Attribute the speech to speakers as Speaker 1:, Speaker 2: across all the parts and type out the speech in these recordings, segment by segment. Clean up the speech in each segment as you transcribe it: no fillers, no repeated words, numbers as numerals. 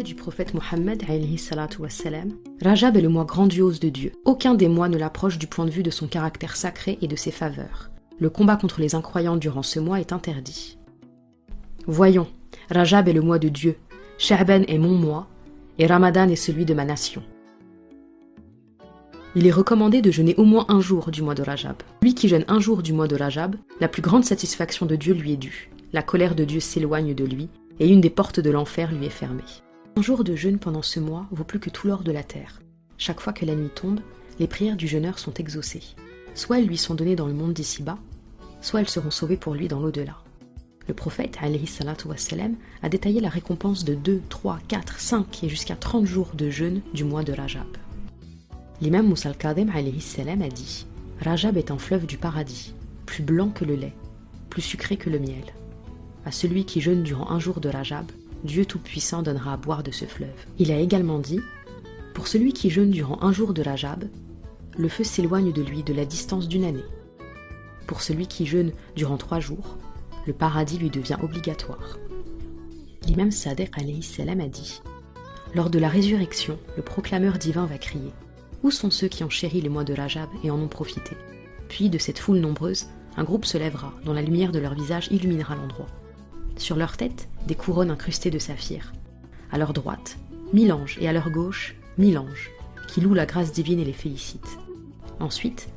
Speaker 1: Du prophète Mohammed, Rajab est le mois grandiose de Dieu. Aucun des mois ne l'approche du point de vue de son caractère sacré et de ses faveurs. Le combat contre les incroyants durant ce mois est interdit. Voyons, Rajab est le mois de Dieu, Sha'ban est mon mois, et Ramadan est celui de ma nation. Il est recommandé de jeûner au moins un jour du mois de Rajab. Lui qui jeûne un jour du mois de Rajab, la plus grande satisfaction de Dieu lui est due. La colère de Dieu s'éloigne de lui, et une des portes de l'enfer lui est fermée. Un jour de jeûne pendant ce mois vaut plus que tout l'or de la terre. Chaque fois que la nuit tombe, les prières du jeûneur sont exaucées. Soit elles lui sont données dans le monde d'ici-bas, soit elles seront sauvées pour lui dans l'au-delà. Le prophète, alayhi salatu wassalam, a détaillé la récompense de 2, 3, 4, 5 et jusqu'à 30 jours de jeûne du mois de Rajab. L'imam Moussa al-Kadhim alayhi salam a dit « Rajab est un fleuve du paradis, plus blanc que le lait, plus sucré que le miel. À celui qui jeûne durant un jour de Rajab, Dieu Tout-Puissant donnera à boire de ce fleuve. » Il a également dit « Pour celui qui jeûne durant un jour de Rajab, le feu s'éloigne de lui de la distance d'une année. Pour celui qui jeûne durant 3 jours, le paradis lui devient obligatoire. » L'imam Sadiq alayhi salam a dit « Lors de la résurrection, le proclameur divin va crier « Où sont ceux qui ont chéri le mois de Rajab et en ont profité ?» Puis de cette foule nombreuse, un groupe se lèvera, dont la lumière de leur visage illuminera l'endroit. Sur leur tête, des couronnes incrustées de saphir. À leur droite, 1000 anges et à leur gauche, 1000 anges, qui louent la grâce divine et les félicitent. Ensuite,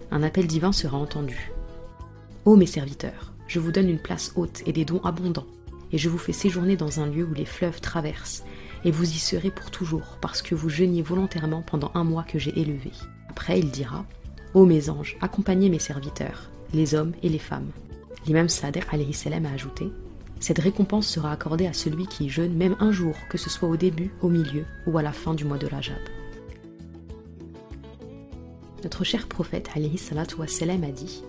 Speaker 1: un appel divin sera entendu. « Ô mes serviteurs, je vous donne une place haute et des dons abondants, et je vous fais séjourner dans un lieu où les fleuves traversent, et vous y serez pour toujours, parce que vous jeûniez volontairement pendant un mois que j'ai élevé. » Après, il dira « Ô mes anges, accompagnez mes serviteurs, les hommes et les femmes. » L'imam Sadiq alayhi salam a ajouté « Cette récompense sera accordée à celui qui jeûne même un jour, que ce soit au début, au milieu ou à la fin du mois de Rajab. » Notre cher prophète alayhi salatu wassalam a dit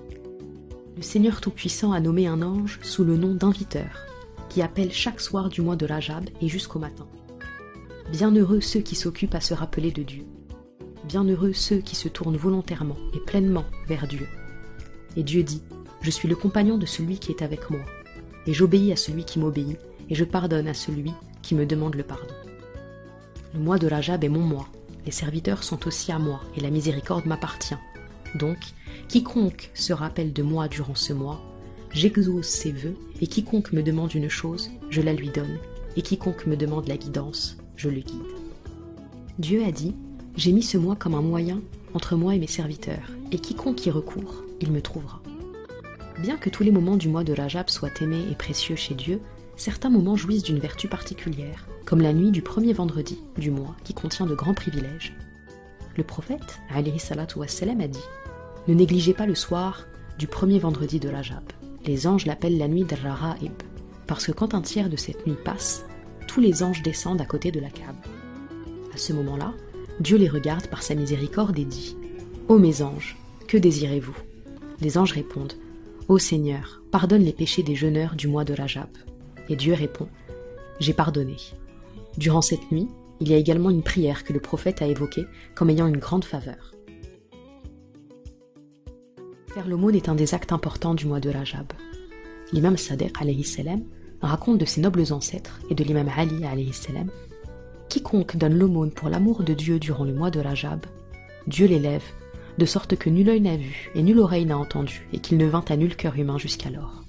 Speaker 1: « Le Seigneur Tout-Puissant a nommé un ange sous le nom d'inviteur, qui appelle chaque soir du mois de Rajab et jusqu'au matin. Bienheureux ceux qui s'occupent à se rappeler de Dieu. Bienheureux ceux qui se tournent volontairement et pleinement vers Dieu. Et Dieu dit, je suis le compagnon de celui qui est avec moi, et j'obéis à celui qui m'obéit, et je pardonne à celui qui me demande le pardon. Le mois de Rajab est mon mois, les serviteurs sont aussi à moi, et la miséricorde m'appartient. Donc, quiconque se rappelle de moi durant ce mois, j'exauce ses vœux, et quiconque me demande une chose, je la lui donne, et quiconque me demande la guidance, je le guide. » Dieu a dit « J'ai mis ce mois comme un moyen entre moi et mes serviteurs, et quiconque y recourt, il me trouvera. » Bien que tous les moments du mois de Rajab soient aimés et précieux chez Dieu, certains moments jouissent d'une vertu particulière, comme la nuit du premier vendredi du mois qui contient de grands privilèges. Le prophète, alayhi salatu wassalam, a dit « Ne négligez pas le soir du premier vendredi de Rajab. Les anges l'appellent la nuit d'Ar-Ra'ib, parce que quand un tiers de cette nuit passe, tous les anges descendent à côté de la Kaaba. À ce moment-là, Dieu les regarde par sa miséricorde et dit « Ô mes anges, que désirez-vous » Les anges répondent « Ô Seigneur, pardonne les péchés des jeûneurs du mois de Rajab. » Et Dieu répond « J'ai pardonné. » Durant cette nuit, il y a également une prière que le prophète a évoquée comme ayant une grande faveur. Faire l'aumône est un des actes importants du mois de Rajab. L'imam Sadiq alayhi salam raconte de ses nobles ancêtres et de l'imam Ali alayhi salam « Quiconque donne l'aumône pour l'amour de Dieu durant le mois de Rajab, Dieu l'élève, de sorte que nul œil n'a vu et nulle oreille n'a entendu, et qu'il ne vint à nul cœur humain jusqu'alors. »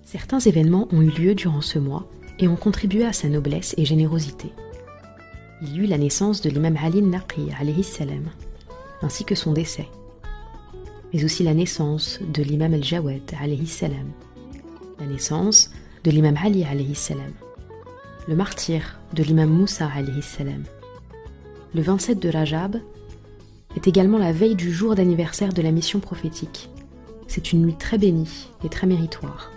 Speaker 1: Certains événements ont eu lieu durant ce mois et ont contribué à sa noblesse et générosité. Il y eut la naissance de l'imam Ali al-Naqi alayhi salam, ainsi que son décès, mais aussi la naissance de l'imam al-Jawad alayhi salam, la naissance de l'imam Ali alayhi salam, le martyre de l'imam Moussa alayhi salam. Le 27 de Rajab est également la veille du jour d'anniversaire de la mission prophétique. C'est une nuit très bénie et très méritoire.